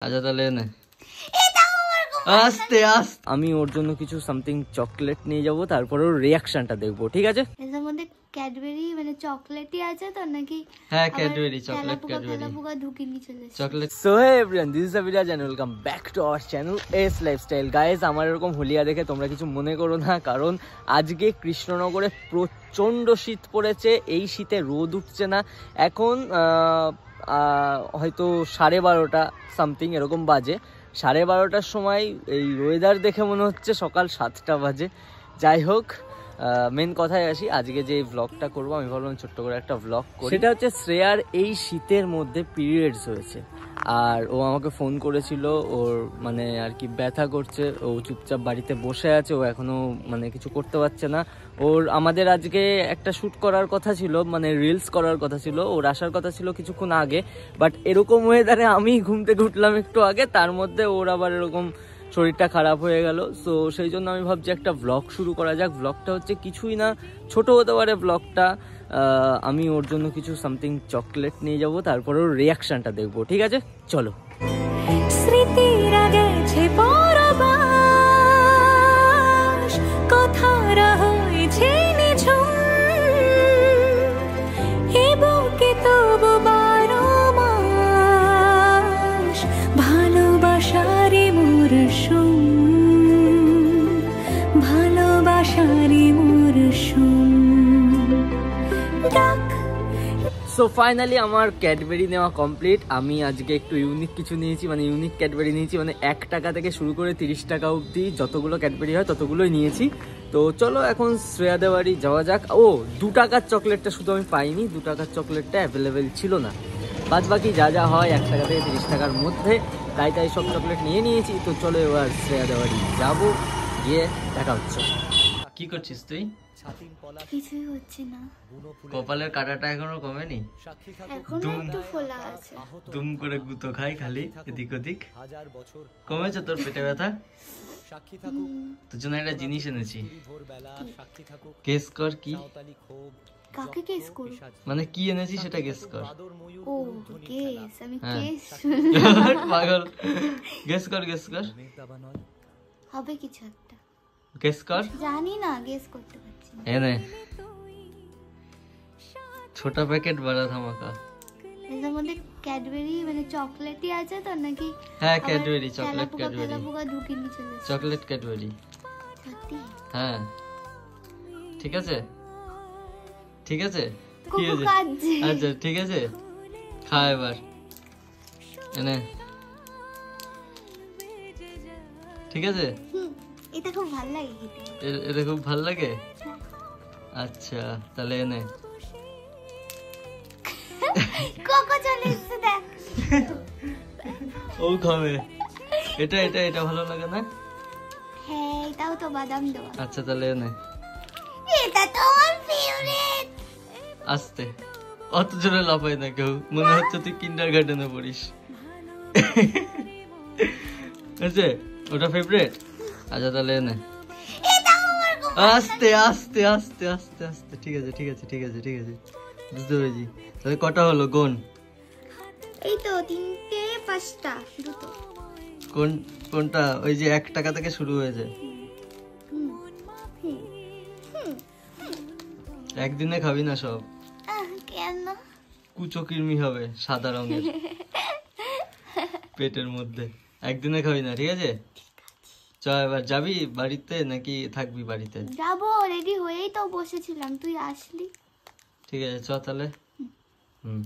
আচ্ছা তাহলে নে আস্তে আস্তে আমি ওর জন্য কিছু সামথিং চকলেট নিয়ে যাব, তারপর ওর রিঅ্যাকশনটা দেখবো, ঠিক আছে? এর মধ্যে ক্যাডবেরি মানে চকলেটই আছে তো নাকি? হ্যাঁ ক্যাডবেরি চকলেট, ক্যাডবেরি ঢুকে নিয়ে চলে এসেছে chocolate. So hey everyone, this is Abiraj and welcome back to our channel S lifestyle. Guys, আমার এরকম হুলিয়া দেখে তোমরা কিছু মনে করো না, কারণ আজকে কৃষ্ণনগরে প্রচন্ড শীত পড়েছে। এই শীতে রোদ উঠছে না। এখন হয়তো 12:30 সামথিং এরকম বাজে। 12:30টার সময় এই ওয়েদার দেখে মনে হচ্ছে সকাল 7টা বাজে। যাই হোক, মেন কথায় আসি। আজকে যে ব্লগটা করবো, আমি ভাবলাম ছোট্ট করে একটা ব্লগ করি। সেটা হচ্ছে শ্রেয়ার এই শীতের মধ্যে পিরিয়ডস হয়েছে, আর ও আমাকে ফোন করেছিল। ওর মানে আর কি ব্যথা করছে, ও চুপচাপ বাড়িতে বসে আছে, ও এখনো মানে কিছু করতে পারছে না। ওর আমাদের আজকে একটা শ্যুট করার কথা ছিল, মানে রিলস করার কথা ছিল, ওর আসার কথা ছিল কিছুক্ষণ আগে। বাট এরকম ওয়েদারে আমি ঘুম থেকে উঠলাম একটু আগে, তার মধ্যে ওর আবার এরকম শরীরটা খারাপ হয়ে গেল। সো সেই জন্য আমি ভাবছি একটা ব্লগ শুরু করা যাক। ব্লগটা হচ্ছে কিছুই না, ছোট হতে পারে ব্লগটা। আমি ওর জন্য কিছু সামথিং চকলেট নিয়ে যাব, তারপর ওর রিঅ্যাকশনটা দেখবো, ঠিক আছে? চলো। স্মৃতিরা গেছে পরবাস, কথারা হয়েছে নিঝুম, এ বুকে তবু 12 মাস ভালোবাসারই মরশুম, ভালোবাসারই মরশুম। সো ফাইনালি আমার ক্যাডবেরি নেওয়া কমপ্লিট। আমি আজকে একটু ইউনিক কিছু নিয়েছি, মানে ইউনিক ক্যাডবেরি নিয়েছি, মানে 1 টাকা থেকে শুরু করে 30 টাকা অবধি যতগুলো ক্যাডবেরি হয় ততগুলোই নিয়েছি। তো চলো এখন শ্রেয়াদের বাড়ি যাওয়া যাক। ও 2 টাকার চকলেটটা শুধু আমি পাইনি, 2 টাকার চকলেটটা অ্যাভেলেবেল ছিল না। বাদ বাকি যা যা হয় 1 টাকা থেকে 30 টাকার মধ্যে, তাই সব চকলেট নিয়ে নিয়েছি। তো চলো এবার শ্রেয়াদের বাড়ি যাবো, গিয়ে দেখা হচ্ছে। কি করছিস তুই? কিছুই হচ্ছে না। কপালের কাটাটা এখনো কমেনি? এখনো একটু ফোলা আছে। দুম করে গুতো খাই খালি এদিক ওদিক। কমেছে তোর পেটে ব্যথা? তোর জন্য একটা জিনিস এনেছি, গেস কর কি? কাকে গেস করব? মানে কি এনেছি সেটা গেস কর। ও গেস, আমি গেস পাগল। গেস কর, গেস কর। হবে কিছু একটা। গেস কর। জানি না, গেস করতে পারছি না। এনে ছোটা প্যাকেট বড় ধামাকা। এর মধ্যে ক্যাডবেরি মানে চকলেটই আছে তো নাকি? হ্যাঁ ক্যাডবেরি চকলেট, ক্যাডবেরি ঢুকে নিয়ে চলে এসেছে। Chocolate Cadbury. সত্যি? হ্যাঁ ঠিক আছে, ঠিক আছে, কি কুকু আছে? কাঁদছে। আচ্ছা ঠিক আছে, খা এবার। এনে ঠিক আছে। এটা খুব ভালো লাগে খেতে। এটা খুব ভালো লাগে? আচ্ছা তাহলে এনে। কোকো চলে এসেছে দেখ। ও খাবে। এটা এটা এটা ভালো লাগে না? হ্যাঁ এটাও তো বাদাম দেওয়া। আচ্ছা তাহলে এনে। এটা তো আমার ফেভারিট। আস্তে, অত জোরে লাফাই না কেউ, মনে হচ্ছে তুই কিন্ডারগার্টেনে পড়িস। আচ্ছা ওটা ফেভারিট? আচ্ছা তাহলে এনে। আস্তে আস্তে আস্তে আস্তে আস্তে, ঠিক আছে ঠিক আছে ঠিক আছে ঠিক আছে, বুঝতে পেরেছি। তাহলে কটা হলো গোন? এই তো 3টে 5টা, দুটো। কোনটা? ওই যে 1 টাকা থেকে শুরু হয়েছে। একদিনে খাবি না সব, কেন? কুচো কিরমি হবে সাদা রঙের পেটের মধ্যে। একদিনে খাবি না, ঠিক আছে? চ এবার যাবি বাড়িতে নাকি থাকবি বাড়িতে? যাবো, রেডি হয়েই তো বসেছিলাম, তুই আসলি। ঠিক আছে চ তাহলে। হুম